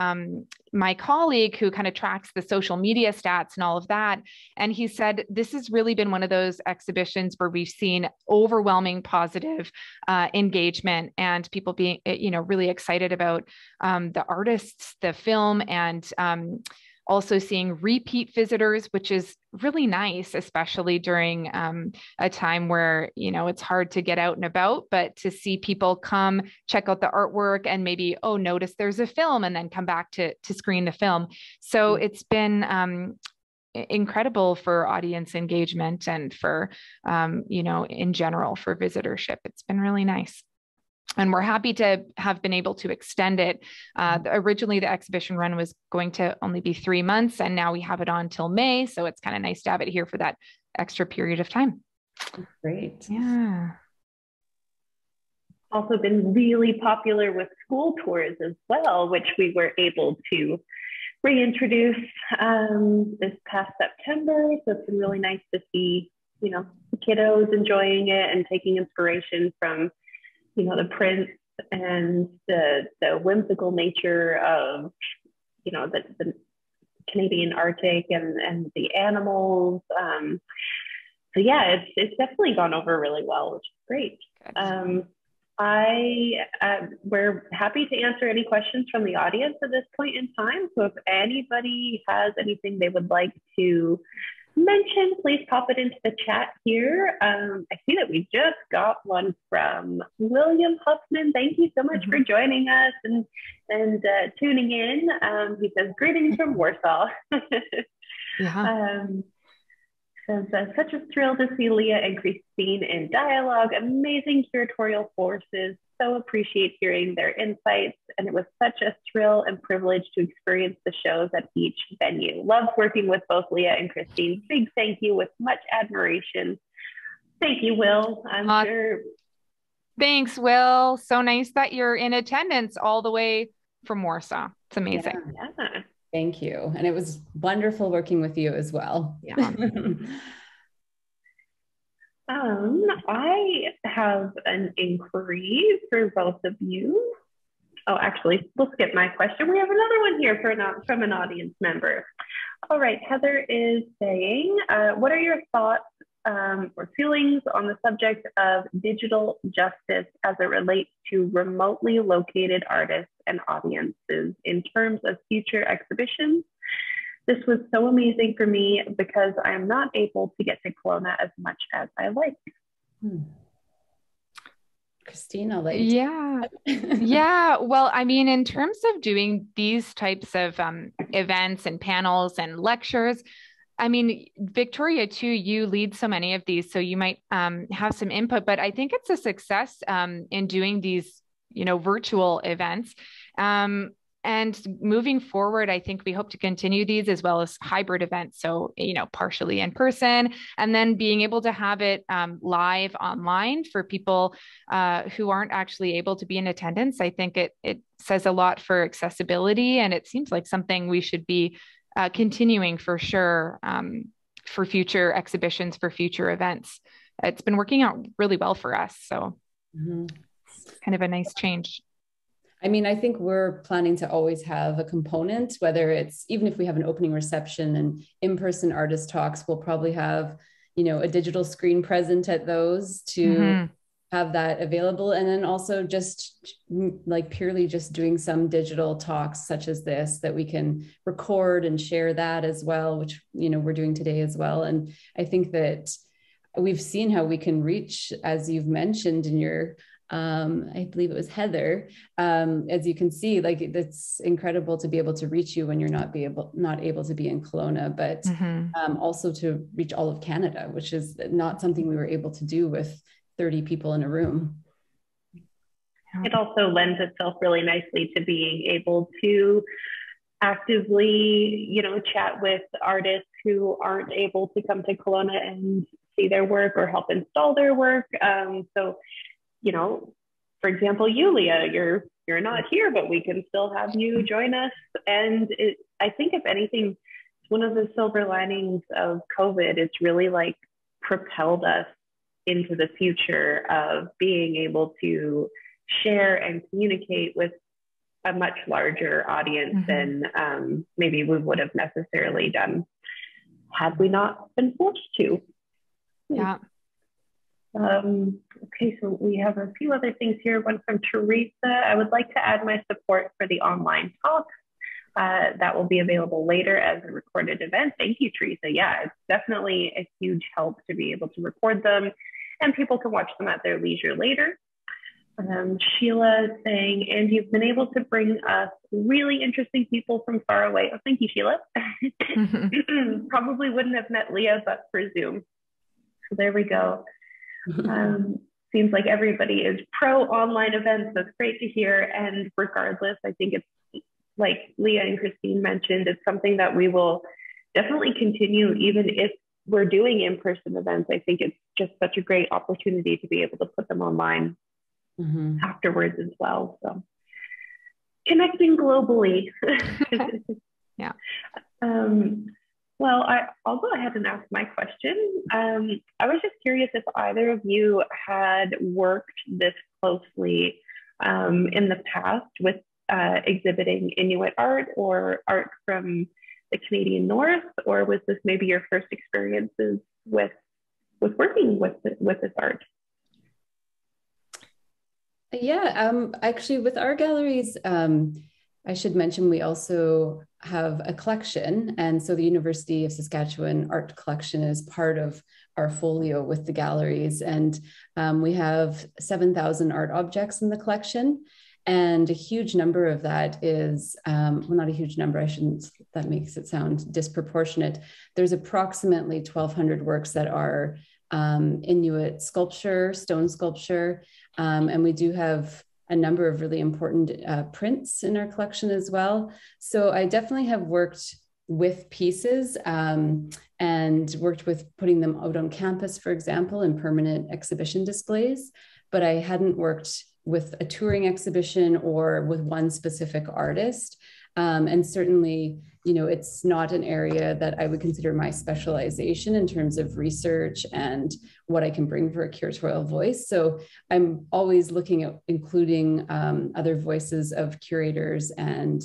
my colleague who kind of tracks the social media stats and all of that. And he said, this has really been one of those exhibitions where we've seen overwhelming positive engagement and people being, really excited about the artists, the film, and also seeing repeat visitors, which is really nice, especially during a time where, it's hard to get out and about, but to see people come check out the artwork and maybe, notice there's a film and then come back to screen the film. So it's been incredible for audience engagement and for, in general for visitorship. It's been really nice. And we're happy to have been able to extend it. Originally, the exhibition run was going to only be 3 months, and now we have it on till May. So it's kind of nice to have it here for that extra period of time. Great. Yeah. Also been really popular with school tours as well, which we were able to reintroduce this past September. So it's been really nice to see, the kiddos enjoying it and taking inspiration from the prints and the whimsical nature of, the Canadian Arctic and the animals. So yeah, it's definitely gone over really well, which is great. We're happy to answer any questions from the audience at this point in time. So if anybody has anything they would like to mention, please pop it into the chat here. I see that we just got one from William Huffman. Thank you so much for joining us and tuning in. He says, greetings from Warsaw. Says, such a thrill to see Leah and Christine in dialogue, amazing curatorial forces, so appreciate hearing their insights, and it was such a thrill and privilege to experience the shows at each venue. Loved working with both Leah and Christine. Big thank you with much admiration. Thank you, Will. I'm sure. Thanks, Will. So nice that you're in attendance all the way from Warsaw. It's amazing. Yeah. Thank you. And it was wonderful working with you as well. Yeah. I have an inquiry for both of you. Oh, actually, we'll skip my question. We have another one here from an audience member. All right, Heather is saying, what are your thoughts or feelings on the subject of digital justice as it relates to remotely located artists and audiences in terms of future exhibitions? This was so amazing for me because I am not able to get to Kelowna as much as I like. Christine, I'll let you. Yeah. Yeah. Well, I mean, in terms of doing these types of events and panels and lectures, I mean, Victoria, too, you lead so many of these, so you might have some input, but I think it's a success in doing these, virtual events. And moving forward, I think we hope to continue these as well as hybrid events. So, partially in person, and then being able to have it live online for people who aren't actually able to be in attendance. I think it says a lot for accessibility, and it seems like something we should be continuing for sure for future exhibitions, for future events. It's been working out really well for us. So it's kind of a nice change. I mean, I think we're planning to always have a component, whether it's, even if we have an opening reception and in-person artist talks, we'll probably have, a digital screen present at those to have that available. And then also just like purely just doing some digital talks such as this, that we can record and share that as well, which, we're doing today as well. And I think that we've seen how we can reach, as you've mentioned in your I believe it was Heather. As you can see, like, it's incredible to be able to reach you when you're not able to be in Kelowna, but also to reach all of Canada, which is not something we were able to do with 30 people in a room. It also lends itself really nicely to being able to actively, chat with artists who aren't able to come to Kelowna and see their work or help install their work. So, for example, you, Leah, you're not here, but we can still have you join us. And I think, if anything, one of the silver linings of COVID, it's really like propelled us into the future of being able to share and communicate with a much larger audience than maybe we would have necessarily done had we not been forced to. Yeah. Okay, so we have a few other things here. One from Teresa. I would like to add my support for the online talk. That will be available later as a recorded event. Thank you, Teresa. Yeah, it's definitely a huge help to be able to record them, and people can watch them at their leisure later. Sheila is saying, and you've been able to bring us really interesting people from far away. Oh, thank you, Sheila. Probably wouldn't have met Leah but for Zoom. So there we go. Seems like everybody is pro online events. That's great to hear. And regardless, I think it's like Leah and Christine mentioned, it's something that we will definitely continue, even if we're doing in-person events. I think it's just such a great opportunity to be able to put them online afterwards as well. So connecting globally. Yeah. Well, I'll go ahead and ask my question. I was just curious if either of you had worked this closely in the past with exhibiting Inuit art or art from the Canadian North, or was this maybe your first experiences with working with this art? Yeah, actually with art galleries, I should mention we also have a collection. And so the University of Saskatchewan art collection is part of our folio with the galleries. And we have 7,000 art objects in the collection. And a huge number of that is, well, not a huge number, that makes it sound disproportionate. There's approximately 1,200 works that are Inuit sculpture, stone sculpture, and we do have a number of really important prints in our collection as well. So I definitely have worked with pieces and worked with putting them out on campus, for example, in permanent exhibition displays, but I hadn't worked with a touring exhibition or with one specific artist. And certainly, you know, it's not an area that I would consider my specialization in terms of research and what I can bring for a curatorial voice. So I'm always looking at including other voices of curators and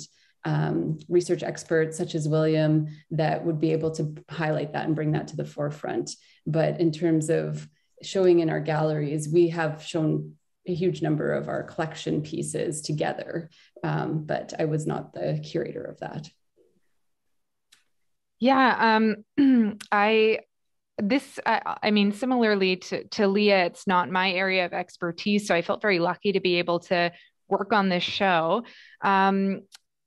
research experts such as William that would be able to highlight that and bring that to the forefront. But in terms of showing in our galleries, we have shown a huge number of our collection pieces together, but I was not the curator of that. Yeah, I mean, similarly to Leah, it's not my area of expertise, so I felt very lucky to be able to work on this show.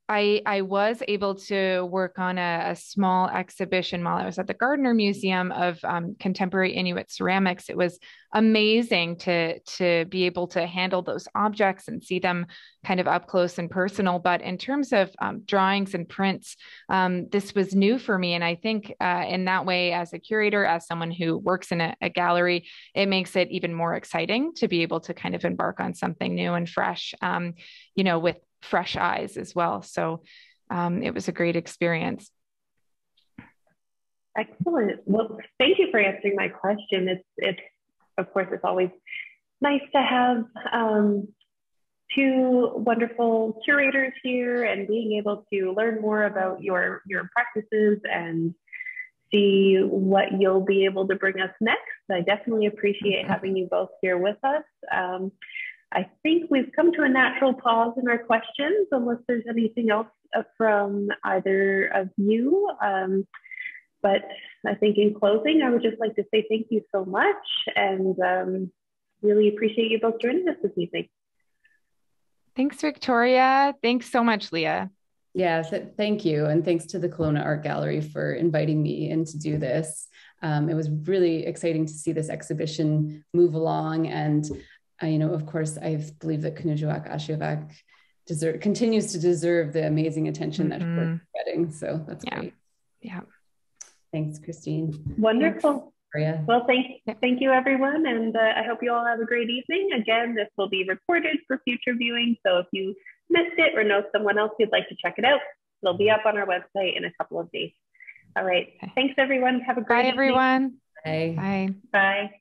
I was able to work on a small exhibition while I was at the Gardner Museum of contemporary Inuit ceramics. It was amazing to be able to handle those objects and see them kind of up close and personal. But in terms of drawings and prints, this was new for me. And I think in that way, as a curator, as someone who works in a gallery, it makes it even more exciting to be able to kind of embark on something new and fresh, you know, with fresh eyes as well. So it was a great experience. Excellent. Well, thank you for answering my question. It's of course, it's always nice to have two wonderful curators here and being able to learn more about your practices and see what you'll be able to bring us next. I definitely appreciate having you both here with us. I think we've come to a natural pause in our questions, unless there's anything else from either of you. But I think in closing, I would just like to say thank you so much and really appreciate you both joining us this evening. Thanks, Victoria. Thanks so much, Leah. Yeah, thank you. And thanks to the Kelowna Art Gallery for inviting me in to do this. It was really exciting to see this exhibition move along. And, you know, of course, I believe that Kenojuak Ashevak continues to deserve the amazing attention that we're getting. So that's great. Yeah. Thanks, Christine. Wonderful. Thanks. Well, thank you, everyone. And I hope you all have a great evening. Again, this will be recorded for future viewing. So if you missed it or know someone else who'd like to check it out, it'll be up on our website in a couple of days. All right. Thanks, everyone. Have a great evening. Bye, everyone. Bye. Bye. Bye.